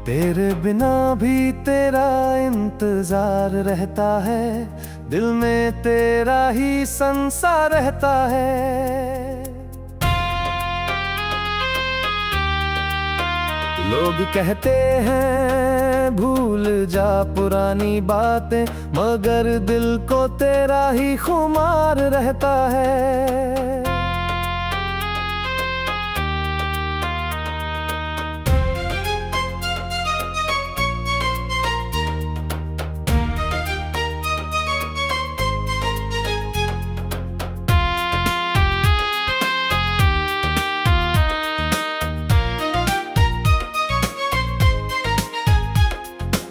तेरे बिना भी तेरा इंतजार रहता है, दिल में तेरा ही संसार रहता है। लोग कहते हैं भूल जा पुरानी बातें, मगर दिल को तेरा ही खुमार रहता है।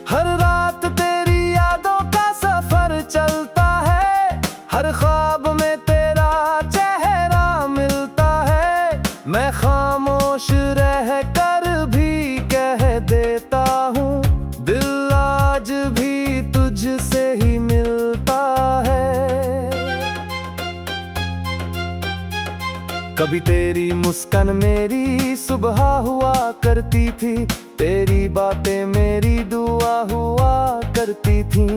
हर रात तेरी यादों का सफर चलता है, हर ख्वाब में तेरा चेहरा मिलता है। मैं खामोश रह कर भी कह देता हूँ, दिल आज भी तुझसे ही मिलता है। कभी तेरी मुस्कान मेरी सुबह हुआ करती थी, तेरी बातें मेरी दुआ हुआ करती थी।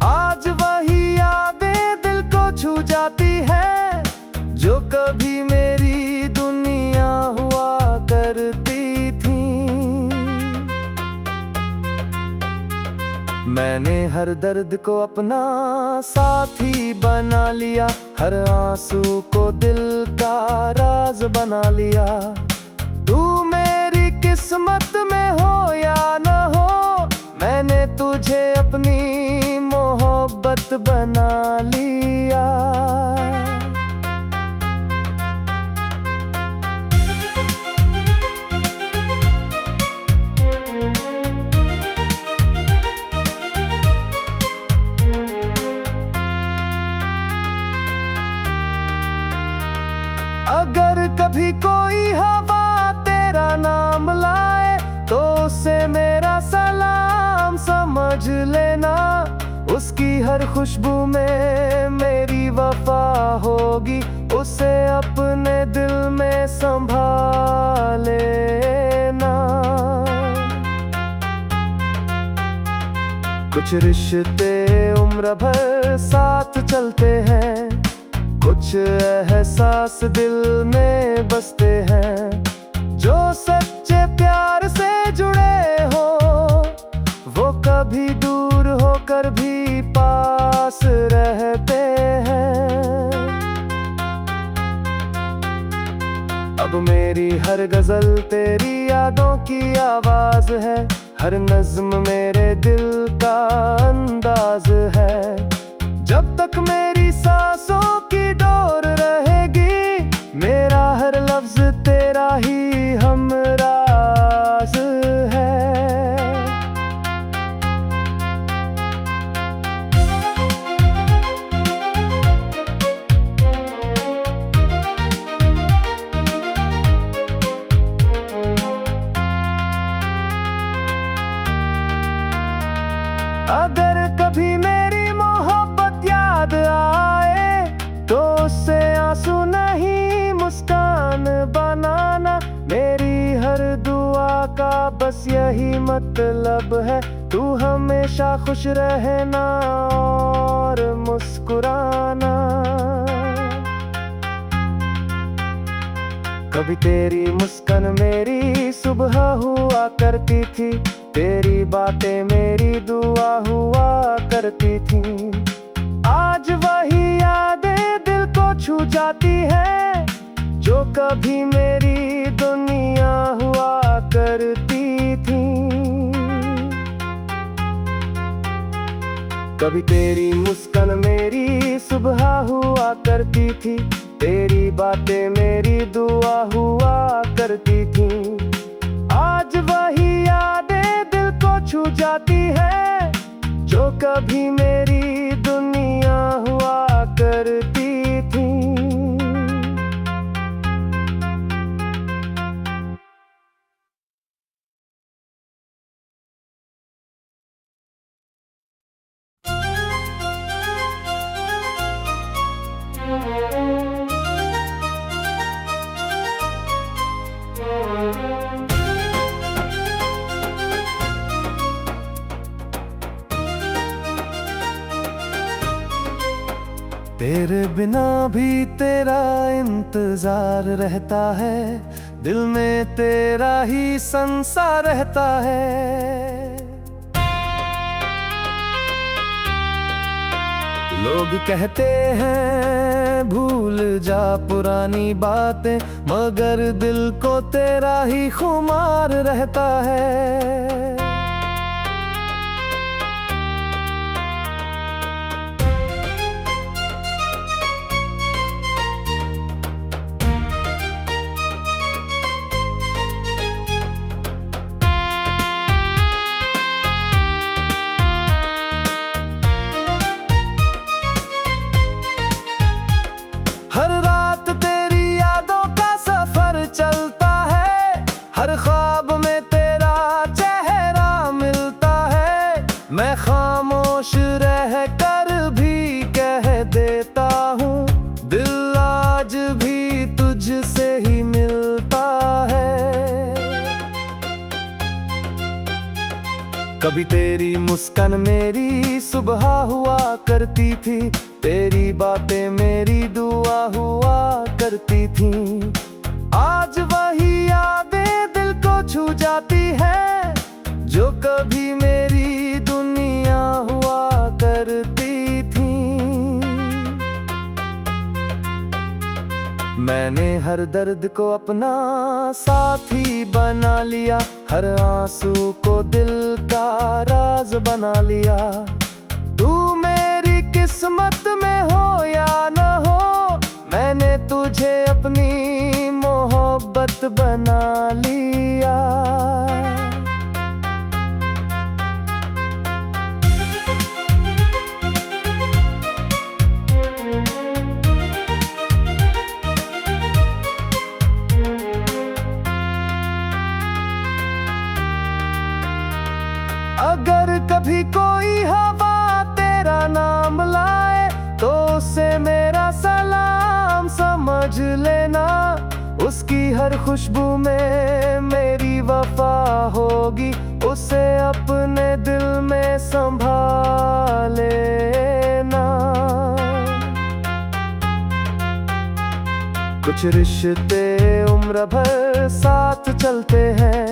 आज वही यादें दिल को छू जाती है, जो कभी मेरी दुनिया हुआ करती थी। मैंने हर दर्द को अपना साथी बना लिया, हर आंसू को दिल का राज बना लिया। तू मेरी किस्मत में हो या न हो, मैंने तुझे अपनी मोहब्बत बना लिया। अगर कभी कोई हवा तेरा नाम लाए, तो उसे मेरा सलाम समझ लेना। उसकी हर खुशबू में मेरी वफा होगी, उसे अपने दिल में संभाल लेना। कुछ रिश्ते उम्र भर साथ चलते हैं, कुछ एहसास दिल में बसते हैं। जो सच्चे प्यार से जुड़े हो, वो कभी दूर होकर भी पास रहते हैं। अब मेरी हर गजल तेरी यादों की आवाज है, हर नज्म मेरे दिल का अंदाज है। जब तक मेरी सांसों की डोर रहेगी, मेरा हर लफ्ज तेरा ही हमराज है। अगर कभी मेरी मोहब्बत याद आए, तो उससे आंसू नहीं मुस्कान बनाना। मेरी हर दुआ का बस यही मतलब है, तू हमेशा खुश रहना और मुस्कुराना। कभी तेरी मुस्कान मेरी सुबह हुआ करती थी, तेरी बातें मेरी दुआ हुआ करती थी। आज वही यादें दिल को छू जाती है, जो कभी मेरी दुनिया हुआ करती थी। कभी तेरी मुस्कान मेरी सुबह हुआ करती थी, तेरी बातें मेरी दुआ हुआ करती थी। आज वही यादें दिल को छू जाती है, जो कभी मेरी दुनिया हुआ करती थी। तेरे बिना भी तेरा इंतजार रहता है, दिल में तेरा ही संसार रहता है। लोग कहते हैं भूल जा पुरानी बातें, मगर दिल को तेरा ही खुमार रहता है। हर रात तेरी यादों का सफर चलता है, हर ख्वाब में तेरा चेहरा मिलता है। मैं खामोश रह कर भी कह देता हूँ, दिल आज भी तुझसे ही मिलता है। कभी तेरी मुस्कान मेरी सुबह हुआ करती थी, तेरी बातें मेरी दुआ हुआ करती थी। आज वही यादें दिल को छू जाती है, जो कभी मेरी दुनिया हुआ करती थी। मैंने हर दर्द को अपना साथी बना लिया, हर आंसू को दिल का राज बना लिया। तू मेरी किस्मत में हो या न हो, मैंने तुझे अपनी मोहब्बत बना लिया। अगर कभी कोई हवा तेरा नाम लाए, तो उसे मेरा सलाम समझ लेना। उसकी हर खुशबू में मेरी वफा होगी, उसे अपने दिल में संभाल लेना। कुछ रिश्ते उम्र भर साथ चलते हैं,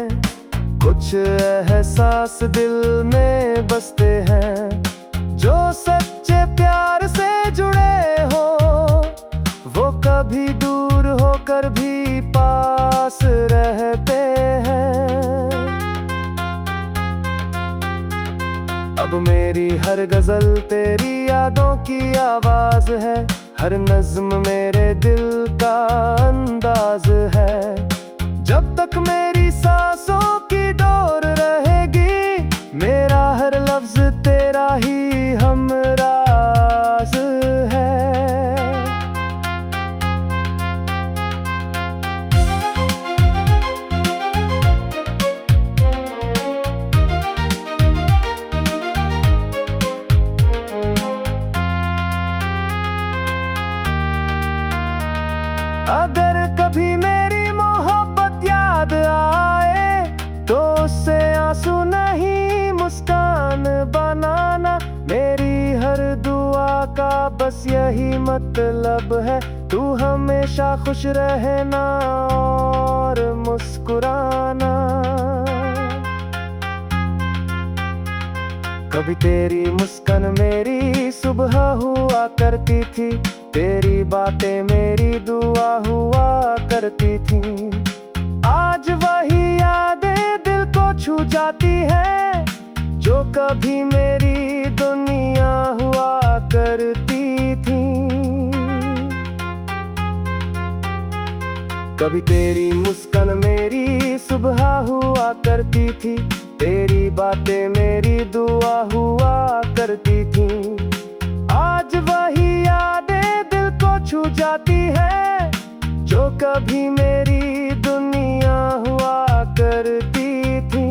कुछ एहसास दिल में बसते हैं। जो सच्चे प्यार से जुड़े हो, वो कभी दूर होकर भी पास रहते हैं। अब मेरी हर गजल तेरी यादों की आवाज है, हर नज्म मेरे दिल का अंदाज है। जब तक मेरी सांसों की डोर रहेगी, मेरा हर लफ्ज तेरा ही हमराज है। अगर कभी मेरी मोहब्बत याद आए, तो उससे आंसू नहीं मुस्कान बनाना। मेरी हर दुआ का बस यही मतलब है, तू हमेशा खुश रहना और मुस्कुराना। कभी तेरी मुस्कान मेरी सुबह हुआ करती थी, तेरी बातें मेरी दुआ हुआ करती थी। आज वही यादें दिल को छू जाती है, जो कभी मेरी दुनिया हुआ करती थी। कभी तेरी मुस्कान मेरी सुबह हुआ करती थी, तेरी बातें मेरी दुआ हुआ करती थी। आज वही यादें दिल को छू जाती है, जो कभी मेरी दुनिया हुआ करती थी।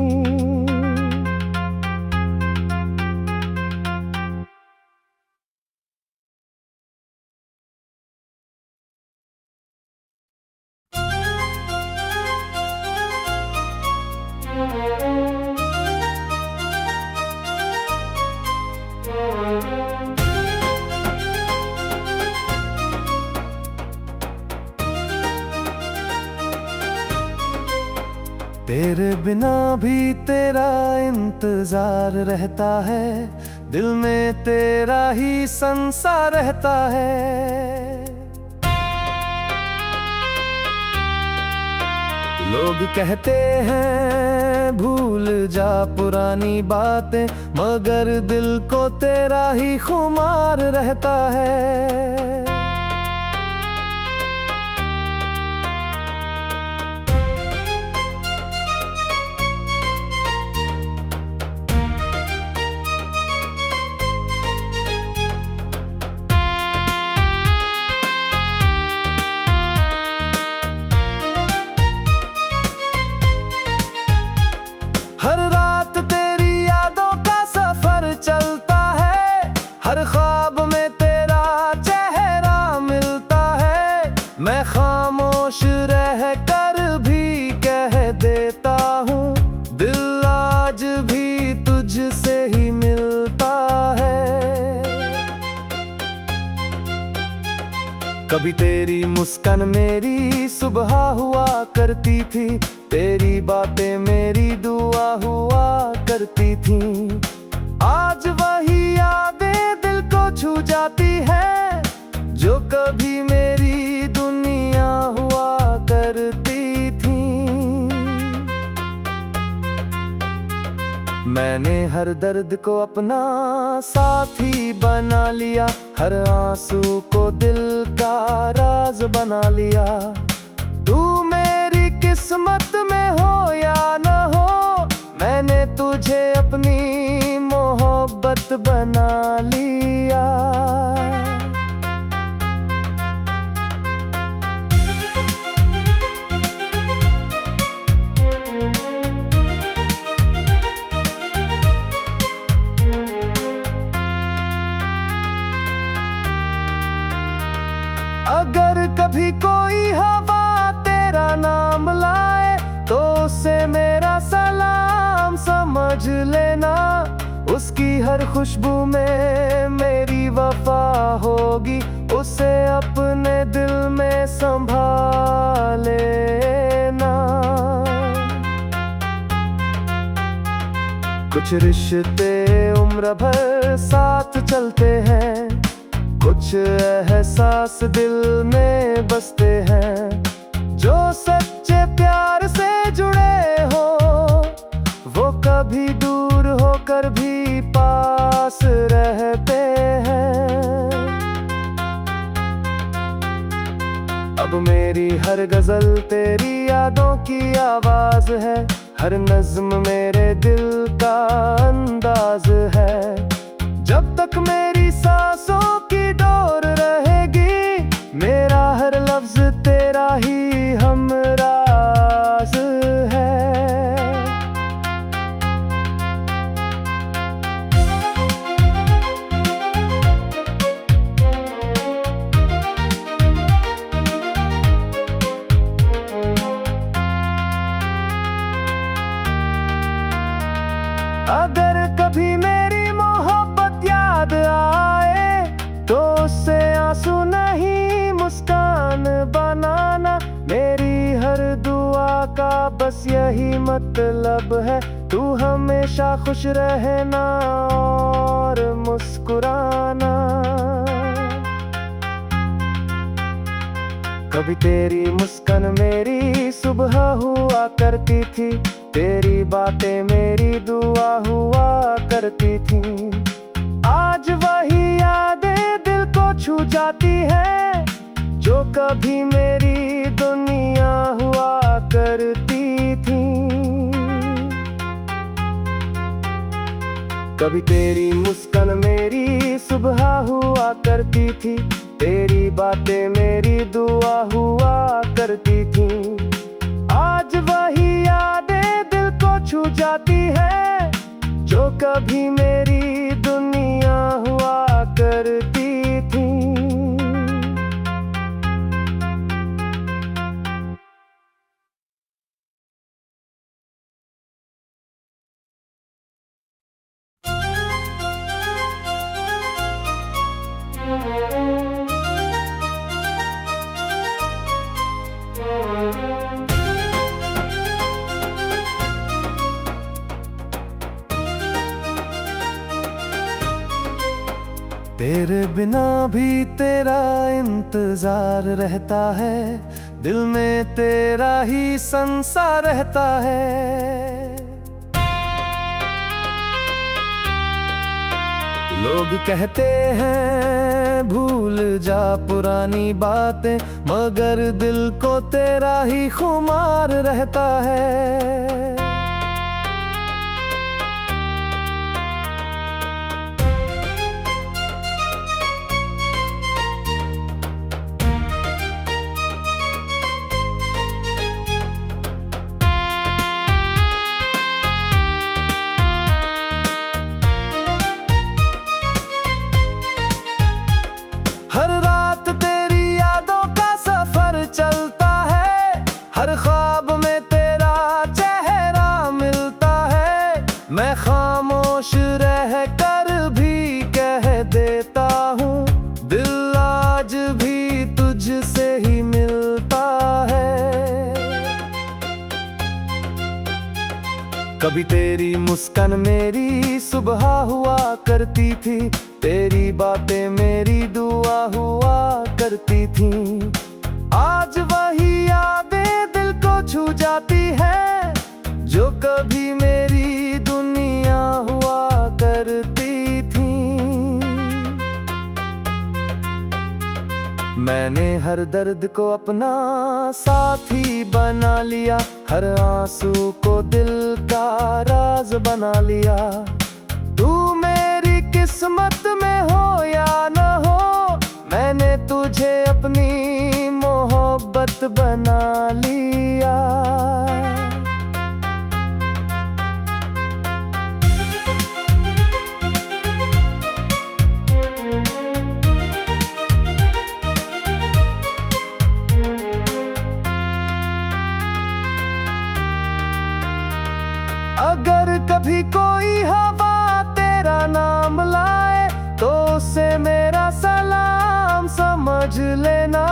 तेरे बिना भी तेरा इंतजार रहता है, दिल में तेरा ही संसार रहता है। लोग कहते हैं भूल जा पुरानी बातें, मगर दिल को तेरा ही खुमार रहता है। हर रात तेरी यादों का सफर चलता है, हर ख्वाब में तेरा चेहरा मिलता है। मैं खामोश रह कर भी कह देता हूँ, दिल आज भी तुझसे ही मिलता है। कभी तेरी मुस्कान मेरी सुबह हुआ करती थी, तेरी बातें मेरी दुआ हुआ करती थी। आज वही यादें दिल को छू जाती है, जो कभी मेरी दुनिया हुआ करती थी। मैंने हर दर्द को अपना साथी बना लिया, हर आंसू को दिल का राज बना लिया। तू मेरी किस्मत में हो या न हो, मैंने तुझे अपनी मोहब्बत बना लिया। अगर कभी कोई हवा तेरा नाम लाए, तो उसे मेरा सलाम समझ लेना। उसकी हर खुशबू में मेरी वफा होगी, उसे अपने दिल में संभाल लेना। कुछ रिश्ते उम्र भर साथ चलते हैं, कुछ एहसास दिल में बसते हैं। जो सच्चे प्यार से जुड़े हो, वो कभी दूर होकर भी पास रहते हैं। अब मेरी हर गजल तेरी यादों की आवाज है, हर नज्म मेरे दिल का अंदाज है। जब तक मेरी सांसों की डोर रहेगी, मेरा हर लफ्ज तेरा ही हमराज है। अगर कभी मेरी मोहब्बत याद आए, तो उससे आंसू नहीं मुस्कान बनाना। मेरी हर दुआ का बस यही मतलब है, तू हमेशा खुश रहना और मुस्कुराना। कभी तेरी मुस्कान मेरी सुबह हुआ करती थी, तेरी बातें मेरी दुआ हुआ करती थी। आज वही यादें दिल को छू जाती है, जो कभी मेरी दुनिया हुआ करती थी। कभी तेरी मुस्कान मेरी सुबह हुआ करती थी, तेरी बातें मेरी दुआ हुआ करती थी। आज वही यादें दिल को छू जाती है, जो कभी मेरी दुनिया हुआ करती थी। तेरे बिना भी तेरा इंतजार रहता है, दिल में तेरा ही संसार रहता है। लोग कहते हैं भूल जा पुरानी बातें, मगर दिल को तेरा ही खुमार रहता है। हर रात तेरी यादों का सफर चलता है, हर ख्वाब में तेरा चेहरा मिलता है। मैं खामोश रह कर भी कह देता हूँ, दिल आज भी तुझसे ही मिलता है। कभी तेरी मुस्कान मेरी सुबह हुआ करती थी, तेरी बातें मेरी दुआ हुआ करती थी। आज वही यादें दिल को छू जाती है, जो कभी मेरी दुनिया हुआ करती थी। मैंने हर दर्द को अपना साथी बना लिया, हर आंसू को दिल का राज बना लिया। तू मेरी किस्मत में हो या न हो, मैंने तुझे अपनी मोहब्बत बना लिया। अगर कभी कोई हवा तेरा नाम लाए, तो उसे मेरा सलाम समझ लेना।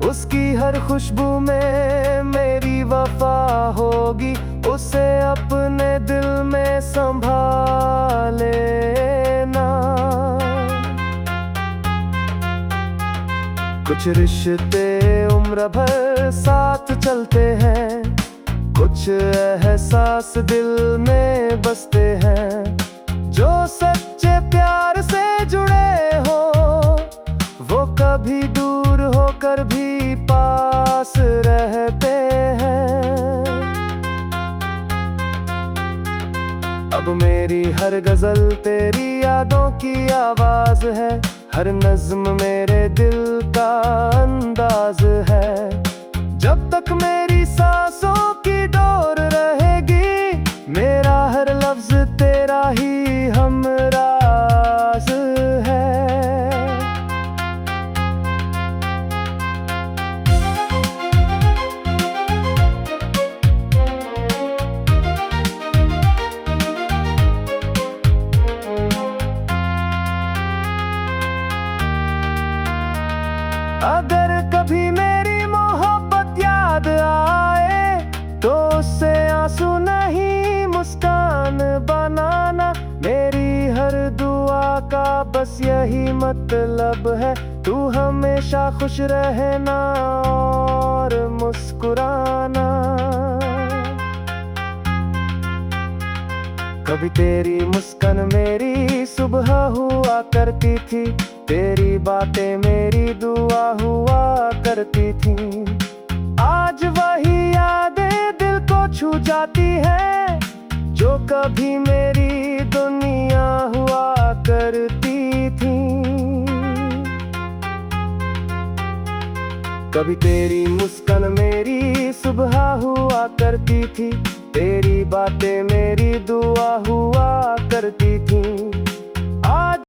उसकी हर खुशबू में मेरी वफा होगी, उसे अपने दिल में संभाल लेना। कुछ रिश्ते उम्र भर साथ चलते हैं, कुछ एहसास दिल में बसते हैं। जो सच्चे प्यार से जुड़े हो, वो कभी दूर होकर भी पास रहते हैं। अब मेरी हर गजल तेरी यादों की आवाज है, हर नज्म मेरे दिल का अंदाज है। जब तक मेरी सांसों की डोर रहेगी, मेरा हर लफ्ज तेरा ही हमराज है। अगर कभी मेरी मोहब्बत याद आए, तो उससे आंसू नहीं मुस्कान बनाना। मेरी हर दुआ का बस यही मतलब है, तू हमेशा खुश रहना और मुस्कुराना। कभी तेरी मुस्कान मेरी सुबह हुआ करती थी, तेरी बातें मेरी दुआ हुआ करती थी। आज वही यादें दिल को छू जाती है, जो कभी मेरी दुनिया हुआ करती थी। कभी तेरी मुस्कान मेरी सुबह हुआ करती थी, तेरी बातें मेरी दुआ हुआ करती थी।